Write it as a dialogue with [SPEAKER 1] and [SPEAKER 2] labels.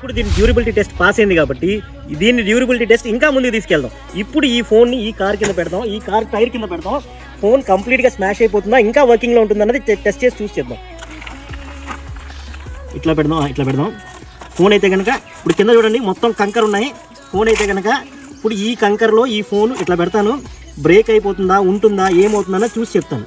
[SPEAKER 1] ఇప్పుడు దీని durability test pass అయింది కాబట్టి దీని డ్యూరబిలిటీ టెస్ట్ ఇంకా ముందుకు తీసుకెళ్దాం. ఇప్పుడు ఈ ఫోన్ని ఈ కార్ కింద పెడదాం, ఈ కార్ టైర్ కింద పెడదాం. ఫోన్ కంప్లీట్గా స్మాష్ అయిపోతుందా ఇంకా వర్కింగ్లో ఉంటుందన్నది టెస్ట్ చేసి చూసి చేద్దాం. ఇట్లా పెడదాం. ఫోన్ అయితే కనుక ఇప్పుడు కింద చూడండి మొత్తం కంకర్ ఉన్నాయి. ఫోన్ అయితే కనుక ఇప్పుడు ఈ కంకర్లో ఈ ఫోన్ ఇట్లా పెడతాను. బ్రేక్ అయిపోతుందా ఉంటుందా ఏమవుతుందా చూసి చెప్తాను.